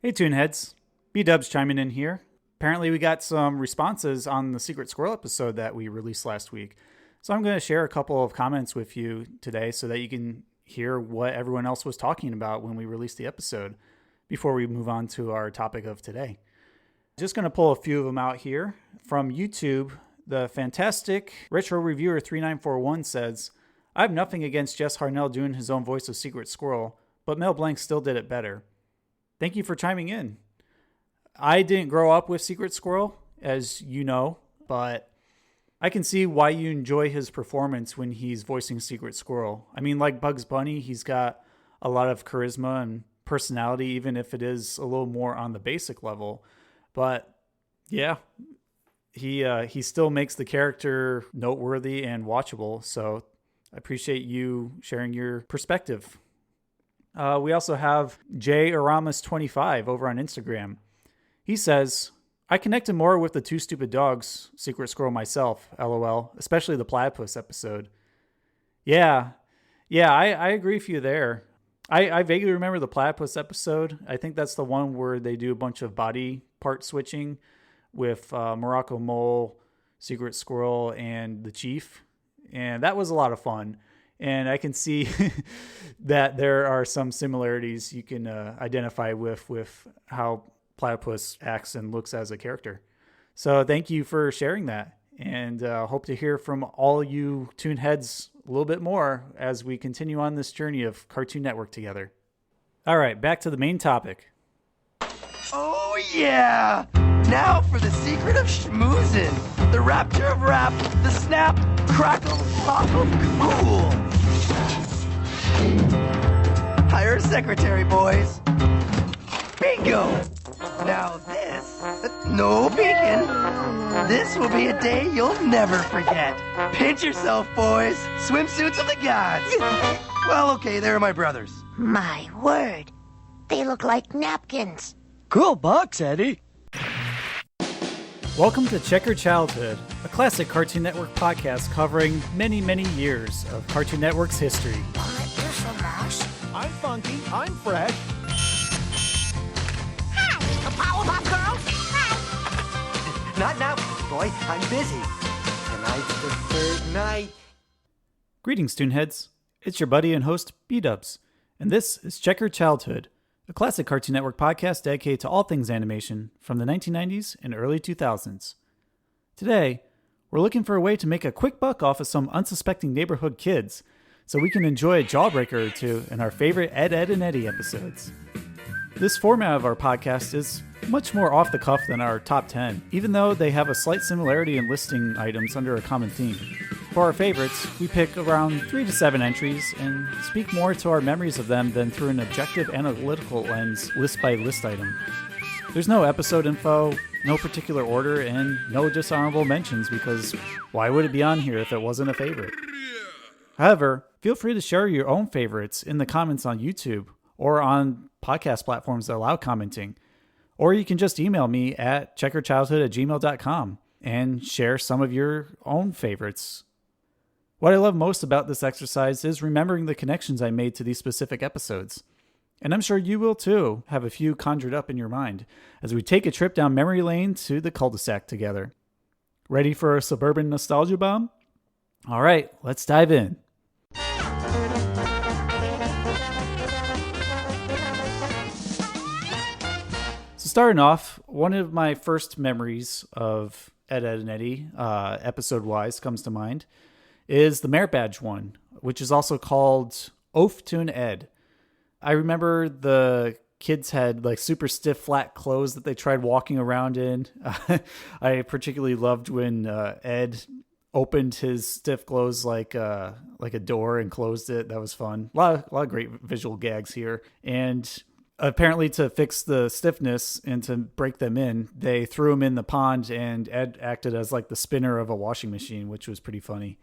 Hey ToonHeads, BDubs chiming in here. Apparently we got some responses on the Secret Squirrel episode that we released last week. So I'm going to share a couple of comments with you today so that you can hear what everyone else was talking about when we released the episode before we move on to our topic of today. Just going to pull a few of them out here. From YouTube, the fantastic Retro Reviewer 3941 says, I have nothing against Jess Harnell doing his own voice of Secret Squirrel, but Mel Blanc still did it better. Thank you for chiming in. I didn't grow up with Secret Squirrel, as you know, but I can see why you enjoy his performance when he's voicing Secret Squirrel. I mean, like Bugs Bunny, he's got a lot of charisma and personality, even if it is a little more on the basic level. But yeah, he still makes the character noteworthy and watchable. So I appreciate you sharing your perspective. We also have J Aramis25 over on Instagram. He says, I connected more with the Two Stupid Dogs Secret Squirrel myself, LOL, especially the Platypus episode. Yeah, I agree with you there. I vaguely remember the Platypus episode. I think that's the one where they do a bunch of body part switching with Morocco Mole, Secret Squirrel, and the Chief. And that was a lot of fun. And I can see that there are some similarities you can identify with how Platypus acts and looks as a character. So thank you for sharing that. And hope to hear from all you ToonHeads a little bit more as we continue on this journey of Cartoon Network together. All right, back to the main topic. Oh yeah! Now for the secret of schmoozin'. The rapture of rap, the snap, crackle, pop of cool. Hire a secretary, boys. Bingo! Now this, no peeking. This will be a day you'll never forget. Pinch yourself, boys. Swimsuits of the gods. Well, okay, they're my brothers. My word. They look like napkins. Cool box, Eddy. Welcome to Checker Childhood, a classic Cartoon Network podcast covering many, many years of Cartoon Network's history. I'm funky. I'm fresh. Hi, the Powerhouse Girls. Hi. Not now, boy. I'm busy. Tonight's the third night. Greetings, ToonHeads. It's your buddy and host, BDubs, and this is Checker Childhood, a classic Cartoon Network podcast dedicated to all things animation from the 1990s and early 2000s. Today, we're looking for a way to make a quick buck off of some unsuspecting neighborhood kids so we can enjoy a Jawbreaker or two in our favorite Ed, and Eddy episodes. This format of our podcast is much more off the cuff than our top 10, even though they have a slight similarity in listing items under a common theme. For our favorites, we pick around 3 to 7 entries and speak more to our memories of them than through an objective analytical lens list by list item. There's no episode info, no particular order, and no dishonorable mentions because why would it be on here if it wasn't a favorite? However, feel free to share your own favorites in the comments on YouTube or on podcast platforms that allow commenting. Or you can just email me at checkerchildhood@gmail.com and share some of your own favorites. What I love most about this exercise is remembering the connections I made to these specific episodes. And I'm sure you will too have a few conjured up in your mind as we take a trip down memory lane to the Cul-De-Sac together. Ready for a suburban nostalgia bomb? All right, let's dive in. So starting off, one of my first memories of Ed, and Eddy, episode-wise, comes to mind, is the Merit Badge one, which is also called Oaf Toon Ed. I remember the kids had like super stiff, flat clothes that they tried walking around in. I particularly loved when Ed opened his stiff clothes like a door and closed it. That was fun. A lot of great visual gags here. And apparently to fix the stiffness and to break them in, they threw him in the pond and Ed acted as like the spinner of a washing machine, which was pretty funny.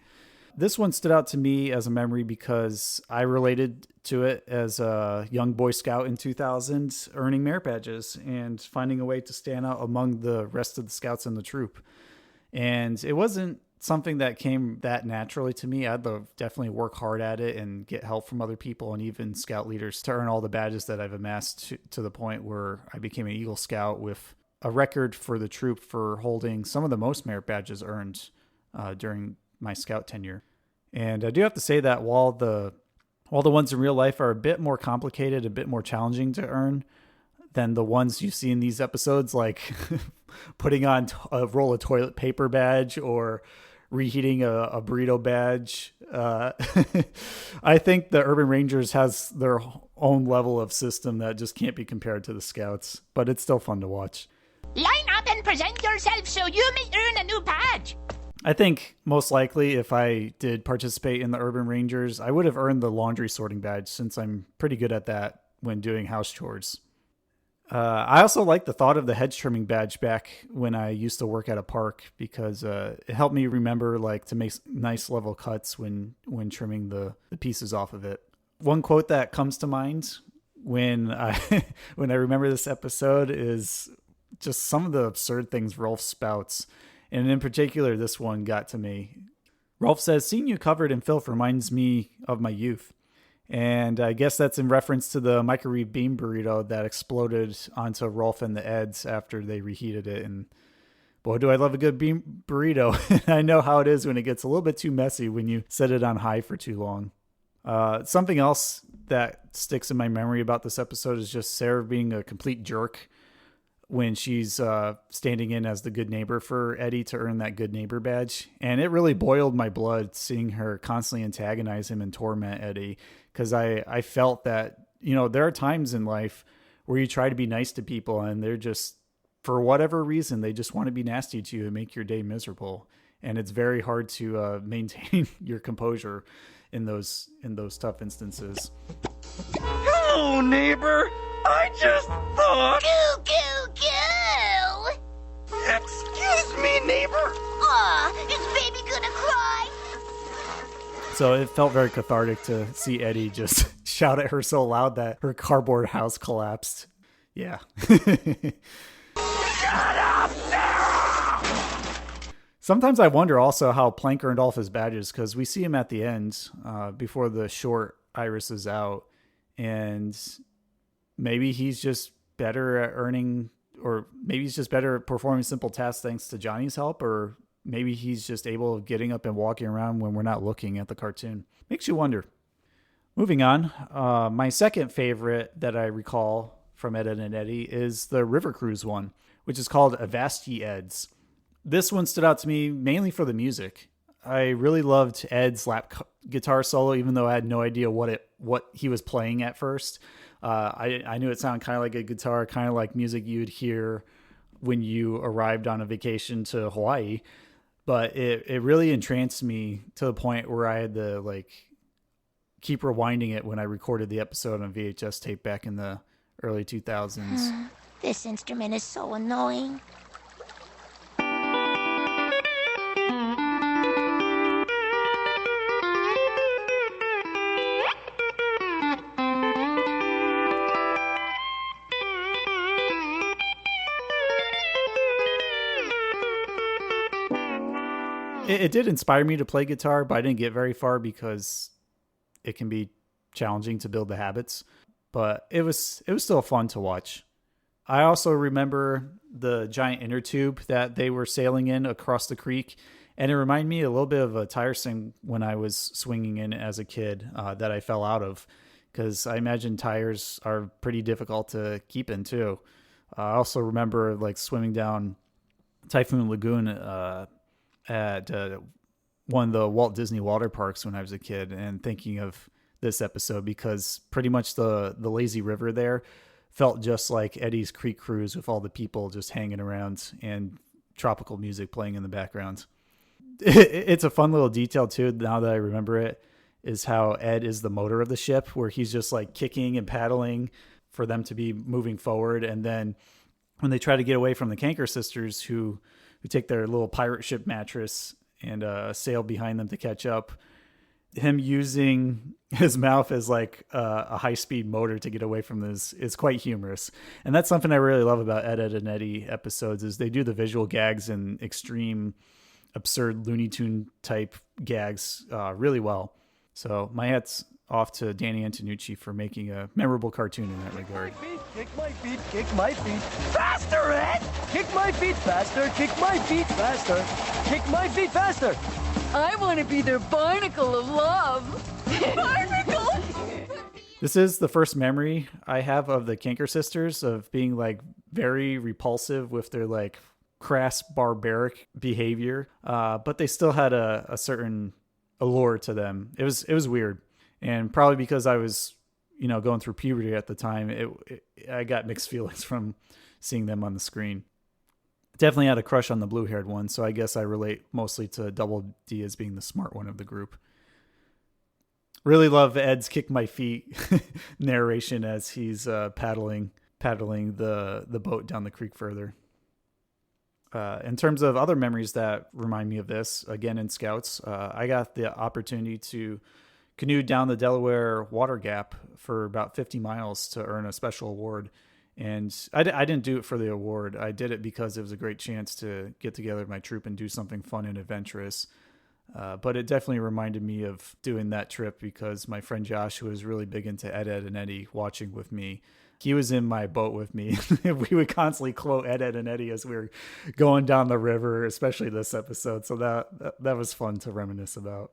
This one stood out to me as a memory because I related to it as a young Boy Scout in 2000, earning merit badges and finding a way to stand out among the rest of the scouts in the troop. And it wasn't something that came that naturally to me. I'd definitely work hard at it and get help from other people and even scout leaders to earn all the badges that I've amassed to the point where I became an Eagle Scout with a record for the troop for holding some of the most merit badges earned during my scout tenure. And I do have to say that while the ones in real life are a bit more complicated, a bit more challenging to earn than the ones you see in these episodes, like putting on a roll of toilet paper badge or reheating a burrito badge. I think the Urban Rangers has their own level of system that just can't be compared to the Scouts, but it's still fun to watch. Line up and present yourself so you may earn a new badge. I think most likely if I did participate in the Urban Rangers, I would have earned the laundry sorting badge since I'm pretty good at that when doing house chores. I also like the thought of the hedge trimming badge back when I used to work at a park because it helped me remember like to make nice level cuts when trimming the pieces off of it. One quote that comes to mind when I when I remember this episode is just some of the absurd things Rolf spouts. And in particular, this one got to me. Rolf says, "Seeing you covered in filth reminds me of my youth." And I guess that's in reference to the microwave bean burrito that exploded onto Rolf and the Eds after they reheated it. And boy, do I love a good bean burrito. I know how it is when it gets a little bit too messy when you set it on high for too long. Something else that sticks in my memory about this episode is just Sarah being a complete jerk when she's standing in as the good neighbor for Eddy to earn that good neighbor badge. And it really boiled my blood seeing her constantly antagonize him and torment Eddy, because I felt that, you know, there are times in life where you try to be nice to people and they're just, for whatever reason, they just want to be nasty to you and make your day miserable. And it's very hard to maintain your composure in those tough instances. Hello, neighbor. I just thought... Goo. Excuse me, neighbor. Aw, is baby gonna cry? So it felt very cathartic to see Eddy just shout at her so loud that her cardboard house collapsed. Yeah. Shut up, Sarah! Sometimes I wonder also how Plank earned all of his badges, because we see him at the end before the short Iris is out, and maybe he's just better at earning, or maybe he's just better at performing simple tasks thanks to Johnny's help, or maybe he's just able of getting up and walking around when we're not looking at the cartoon. Makes you wonder. Moving on, my second favorite that I recall from Ed, Edd and Eddy is the River Cruise one, which is called Avast Ye Eds. This one stood out to me mainly for the music. I really loved Ed's lap guitar solo, even though I had no idea what he was playing at first. I knew it sounded kind of like a guitar, kind of like music you'd hear when you arrived on a vacation to Hawaii. But it really entranced me to the point where I had to keep rewinding it when I recorded the episode on VHS tape back in the early 2000s. This instrument is so annoying. It did inspire me to play guitar, but I didn't get very far because it can be challenging to build the habits. But it was still fun to watch. I also remember the giant inner tube that they were sailing in across the creek, and it reminded me a little bit of a tire swing when I was swinging in as a kid that I fell out of, because I imagine tires are pretty difficult to keep in too. I also remember swimming down Typhoon Lagoon at one of the Walt Disney water parks when I was a kid, and thinking of this episode because pretty much the lazy river there felt just like Eddy's Creek Cruise, with all the people just hanging around and tropical music playing in the background. It's a fun little detail too, now that I remember it, is how Ed is the motor of the ship, where he's just kicking and paddling for them to be moving forward. And then when they try to get away from the Canker sisters who take their little pirate ship mattress and sail behind them to catch up, him using his mouth as a high-speed motor to get away from this is quite humorous. And that's something I really love about Ed, Edd and Eddy episodes, is they do the visual gags in extreme absurd Looney Tune type gags really well. So my hat's off to Danny Antonucci for making a memorable cartoon in that regard. Kick my feet, kick my feet. Faster, Ed! Kick my feet faster, kick my feet faster. Kick my feet faster. I want to be their barnacle of love. Barnacle! This is the first memory I have of the Kanker sisters of being like very repulsive with their like crass barbaric behavior. But they still had a certain allure to them. It was weird. And probably because I was, going through puberty at the time, I got mixed feelings from seeing them on the screen. Definitely had a crush on the blue-haired one, so I guess I relate mostly to Double D as being the smart one of the group. Really love Ed's "kick my feet" narration as he's paddling the boat down the creek further. In terms of other memories that remind me of this, again in Scouts, I got the opportunity to canoe down the Delaware Water Gap for about 50 miles to earn a special award. And I didn't do it for the award. I did it because it was a great chance to get together with my troop and do something fun and adventurous. But it definitely reminded me of doing that trip because my friend Josh, who was really big into Ed, and Eddy, watching with me, he was in my boat with me. We would constantly quote Ed, and Eddy as we were going down the river, especially this episode. So that was fun to reminisce about.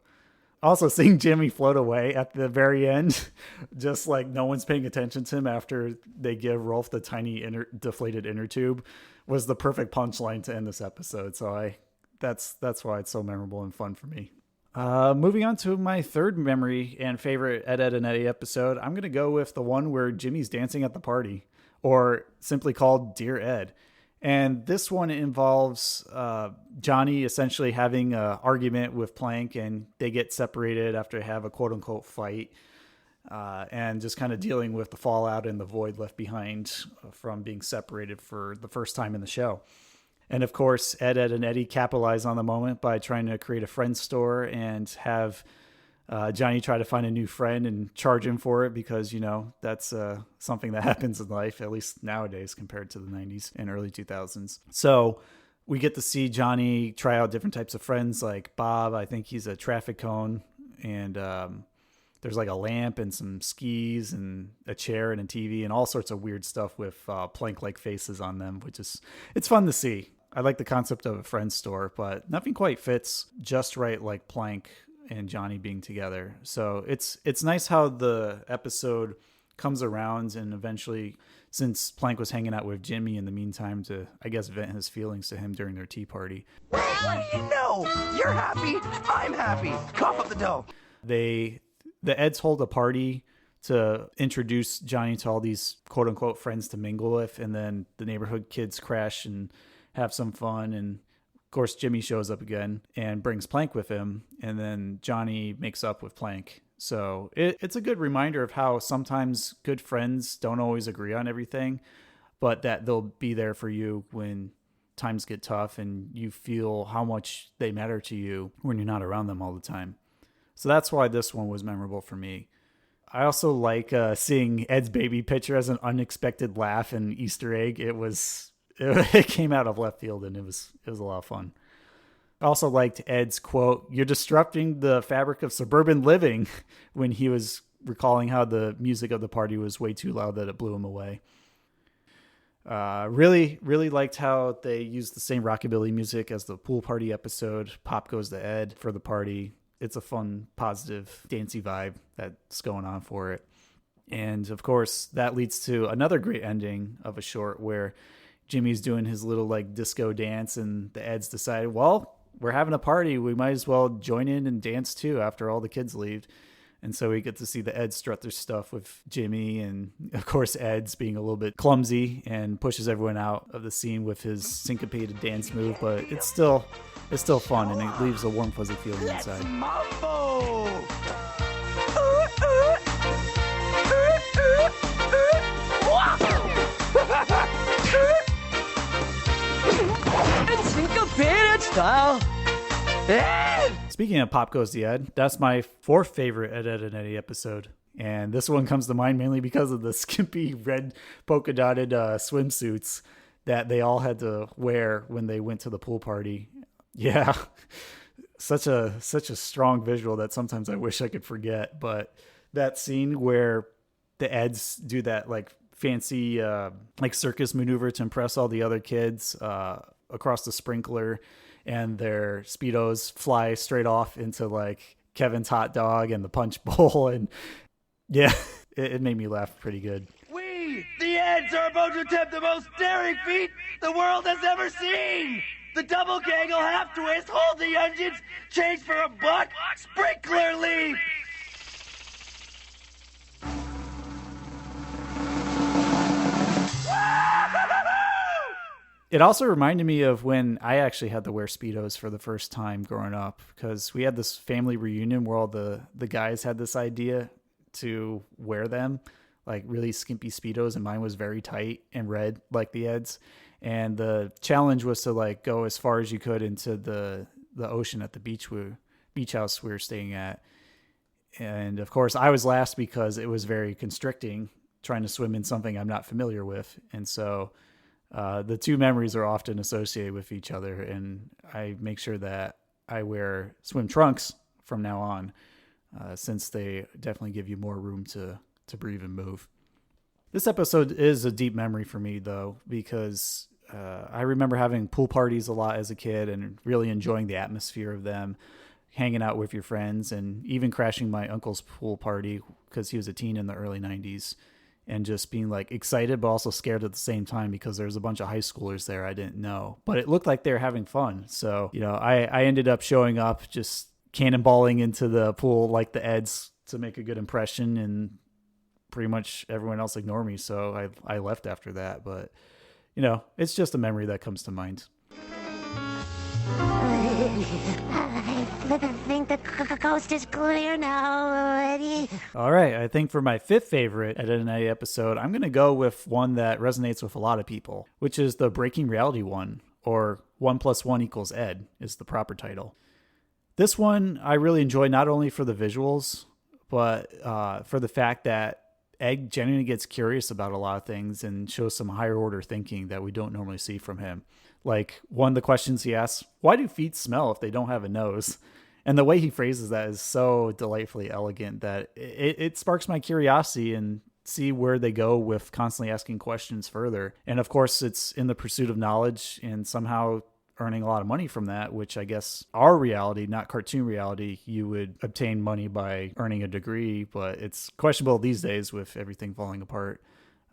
Also, seeing Jimmy float away at the very end, just like no one's paying attention to him after they give Rolf the tiny deflated inner tube, was the perfect punchline to end this episode. So that's why it's so memorable and fun for me. Moving on to my third memory and favorite Ed, and Eddy episode, I'm going to go with the one where Jimmy's dancing at the party, or simply called Dear Ed. And this one involves Johnny essentially having an argument with Plank, and they get separated after they have a quote-unquote fight, and just kind of dealing with the fallout and the void left behind from being separated for the first time in the show. And of course, Ed, and Eddy capitalize on the moment by trying to create a friend store and have Johnny try to find a new friend and charge him for it because, that's something that happens in life, at least nowadays compared to the 90s and early 2000s. So we get to see Johnny try out different types of friends like Bob. I think he's a traffic cone, and there's like a lamp and some skis and a chair and a TV and all sorts of weird stuff with Plank-like faces on them, it's fun to see. I like the concept of a friend store, but nothing quite fits just right like Plank and Johnny being together. So it's nice how the episode comes around, and eventually, since Plank was hanging out with Jimmy in the meantime to, I guess, vent his feelings to him during their tea party. What do you know? You're happy, I'm happy. Cough up the dough. The Eds hold a party to introduce Johnny to all these quote unquote friends to mingle with, and then the neighborhood kids crash and have some fun, and of course, Jimmy shows up again and brings Plank with him, and then Johnny makes up with Plank. So it's a good reminder of how sometimes good friends don't always agree on everything, but that they'll be there for you when times get tough and you feel how much they matter to you when you're not around them all the time. So that's why this one was memorable for me. I also like seeing Ed's baby picture as an unexpected laugh and Easter egg. It came out of left field, and it was a lot of fun. I also liked Ed's quote, "You're disrupting the fabric of suburban living," when he was recalling how the music of the party was way too loud that it blew him away. Really, really liked how they used the same rockabilly music as the pool party episode, Pop Goes to Ed, for the party. It's a fun, positive, dancey vibe that's going on for it. And of course, that leads to another great ending of a short where Jimmy's doing his little like disco dance, and the Eds decide, well, we're having a party. We might as well join in and dance too after all the kids leave. And so we get to see the Eds strut their stuff with Jimmy, and of course Ed's being a little bit clumsy and pushes everyone out of the scene with his syncopated dance move, but it's still fun, and it leaves a warm, fuzzy feeling inside. Mambo! And syncopated style. Ed! Speaking of Pop Goes the Ed, that's my fourth favorite Ed, and Eddy episode. And this one comes to mind mainly because of the skimpy red polka dotted swimsuits that they all had to wear when they went to the pool party. Yeah. Such a strong visual that sometimes I wish I could forget. But that scene where the Eds do that like fancy like circus maneuver to impress all the other kids across the sprinkler, and their Speedos fly straight off into like Kevin's hot dog and the punch bowl. And yeah, it made me laugh pretty good. We, the Eds, are about to attempt the most daring feat the world has ever seen. The double gaggle half twist, hold the onions, change for a buck, sprinkler leap. It also reminded me of when I actually had to wear Speedos for the first time growing up, because we had this family reunion where all the guys had this idea to wear them, like really skimpy Speedos, and mine was very tight and red like the Eds. And the challenge was to like go as far as you could into the ocean at the beach house we were staying at. And of course I was last because it was very constricting trying to swim in something I'm not familiar with. And so the two memories are often associated with each other, and I make sure that I wear swim trunks from now on, since they definitely give you more room to breathe and move. This episode is a deep memory for me, though, because I remember having pool parties a lot as a kid and really enjoying the atmosphere of them, hanging out with your friends, and even crashing my uncle's pool party because he was a teen in the early 90s, and just being like excited but also scared at the same time because there was a bunch of high schoolers there I didn't know. But it looked like they were having fun. So, I ended up showing up, just cannonballing into the pool like the Eds to make a good impression, and pretty much everyone else ignored me, so I left after that. But it's just a memory that comes to mind. I think the coast is clear now, Eddie. All right, I think for my fifth favorite Ed and Eddy episode, I'm going to go with one that resonates with a lot of people, which is the Breaking Reality one, or 1 + 1 = Ed is the proper title. This one I really enjoy, not only for the visuals, but for the fact that Ed genuinely gets curious about a lot of things and shows some higher order thinking that we don't normally see from him. Like, one of the questions he asks, why do feet smell if they don't have a nose? And the way he phrases that is so delightfully elegant that it sparks my curiosity and see where they go with constantly asking questions further. And of course, it's in the pursuit of knowledge and somehow earning a lot of money from that, which I guess our reality, not cartoon reality, you would obtain money by earning a degree, but it's questionable these days with everything falling apart.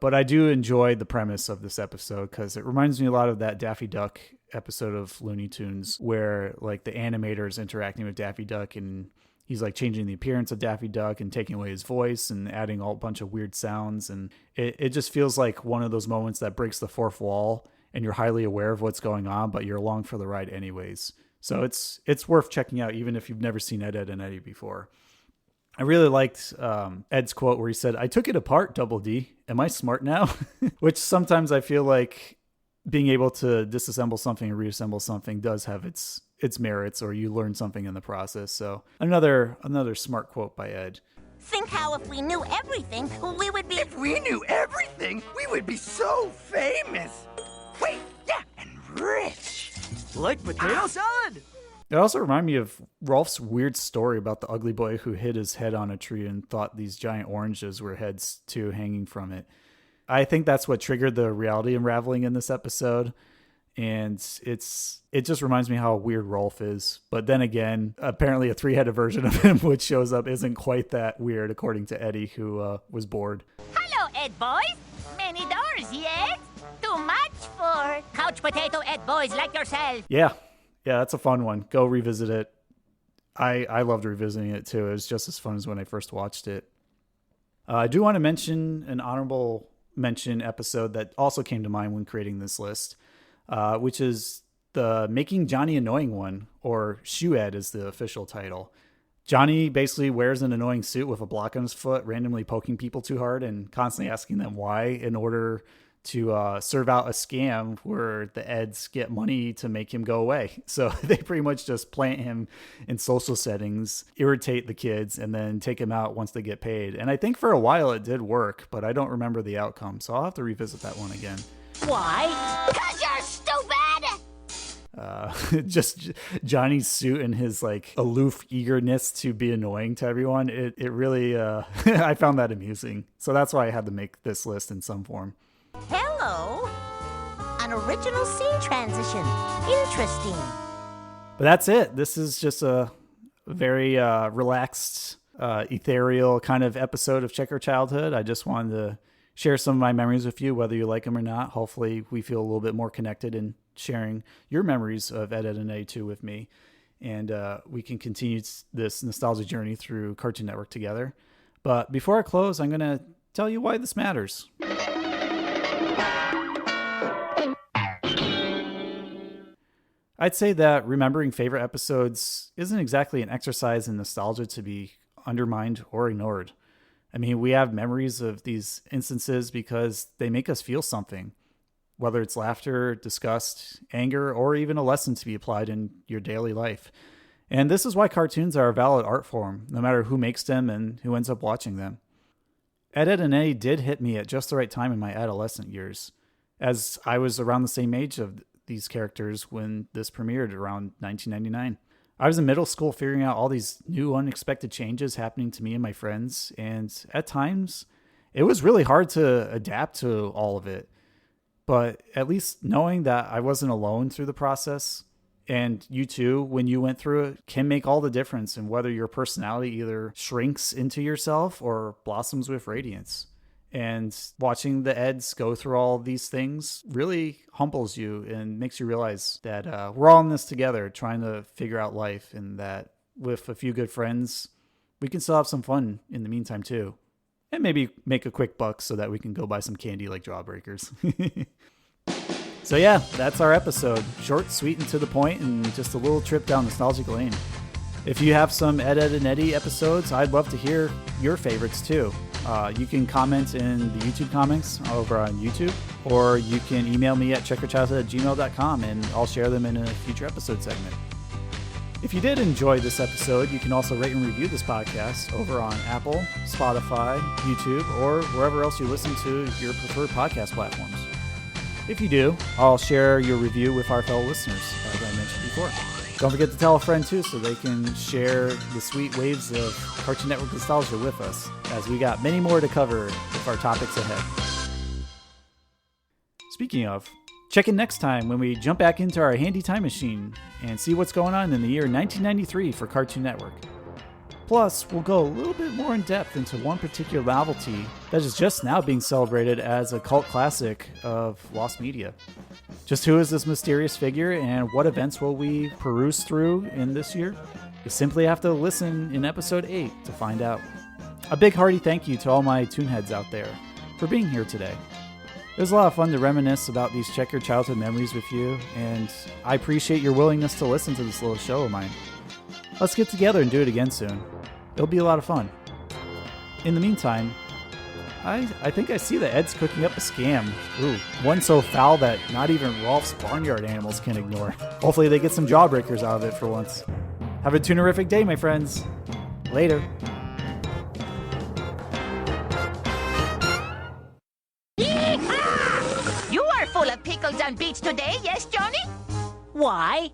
But I do enjoy the premise of this episode because it reminds me a lot of that Daffy Duck episode of Looney Tunes where like the animator is interacting with Daffy Duck and he's like changing the appearance of Daffy Duck and taking away his voice and adding a bunch of weird sounds. And it just feels like one of those moments that breaks the fourth wall and you're highly aware of what's going on, but you're along for the ride anyways. So it's worth checking out even if you've never seen Ed and Eddy before. I really liked Ed's quote where he said, "I took it apart, Double D. Am I smart now?" Which sometimes I feel like being able to disassemble something and reassemble something does have its merits, or you learn something in the process. So another smart quote by Ed. Think how if we knew everything, we would be... If we knew everything, we would be so famous. Wait, yeah, and rich. Like potato salad? It also reminded me of Rolf's weird story about the ugly boy who hit his head on a tree and thought these giant oranges were heads too hanging from it. I think that's what triggered the reality unraveling in this episode. And it just reminds me how weird Rolf is. But then again, apparently a 3-headed version of him which shows up isn't quite that weird, according to Eddy, who was bored. Hello, Ed boys. Many doors, yes? Too much for couch potato Ed boys like yourself. Yeah, that's a fun one. Go revisit it. I loved revisiting it too. It was just as fun as when I first watched it. I do want to mention an honorable mention episode that also came to mind when creating this list, which is the Making Johnny Annoying one, or Shoe Ed is the official title. Johnny basically wears an annoying suit with a block on his foot, randomly poking people too hard and constantly asking them why in order to serve out a scam where the Eds get money to make him go away. So they pretty much just plant him in social settings, irritate the kids, and then take him out once they get paid. And I think for a while it did work, but I don't remember the outcome. So I'll have to revisit that one again. Why? Because you're stupid! Just Johnny's suit and his like aloof eagerness to be annoying to everyone. It really, I found that amusing. So that's why I had to make this list in some form. Hello. An original scene transition. Interesting. But that's it. This is just a very relaxed, ethereal kind of episode of Check Our Childhood. I just wanted to share some of my memories with you, whether you like them or not. Hopefully we feel a little bit more connected in sharing your memories of Ed, Edd, and Eddy 2 with me. And we can continue this nostalgia journey through Cartoon Network together. But before I close, I'm going to tell you why this matters. I'd say that remembering favorite episodes isn't exactly an exercise in nostalgia to be undermined or ignored. I mean, we have memories of these instances because they make us feel something, whether it's laughter, disgust, anger, or even a lesson to be applied in your daily life. And this is why cartoons are a valid art form, no matter who makes them and who ends up watching them. Ed, Edd, and Eddy did hit me at just the right time in my adolescent years, as I was around the same age of these characters when this premiered around 1999. I was in middle school figuring out all these new unexpected changes happening to me and my friends, and at times it was really hard to adapt to all of it. But at least knowing that I wasn't alone through the process, and you too, when you went through it, can make all the difference in whether your personality either shrinks into yourself or blossoms with radiance. And watching the Eds go through all these things really humbles you and makes you realize that we're all in this together trying to figure out life, and that with a few good friends, we can still have some fun in the meantime too. And maybe make a quick buck so that we can go buy some candy like Jawbreakers. So yeah, that's our episode. Short, sweet, and to the point, and just a little trip down nostalgic lane. If you have some Ed, Edd, and Eddy episodes, I'd love to hear your favorites too. You can comment in the YouTube comments over on YouTube, or you can email me at checkerchildhood@gmail.com and I'll share them in a future episode segment. If you did enjoy this episode, you can also rate and review this podcast over on Apple, Spotify, YouTube, or wherever else you listen to your preferred podcast platforms. If you do, I'll share your review with our fellow listeners, as I mentioned before. Don't forget to tell a friend too, so they can share the sweet waves of Cartoon Network nostalgia with us, as we got many more to cover with our topics ahead. Speaking of, check in next time when we jump back into our handy time machine and see what's going on in the year 1993 for Cartoon Network. Plus, we'll go a little bit more in depth into one particular novelty that is just now being celebrated as a cult classic of lost media. Just who is this mysterious figure, and what events will we peruse through in this year? You simply have to listen in episode 8 to find out. A big hearty thank you to all my ToonHeads out there for being here today. It was a lot of fun to reminisce about these Check Your Childhood memories with you, and I appreciate your willingness to listen to this little show of mine. Let's get together and do it again soon. It'll be a lot of fun. In the meantime, I think I see the Eds cooking up a scam. Ooh, one so foul that not even Rolf's barnyard animals can ignore. Hopefully they get some Jawbreakers out of it for once. Have a toonerific day, my friends. Later. Yeehaw! You are full of pickles on beach today, yes, Johnny? Why?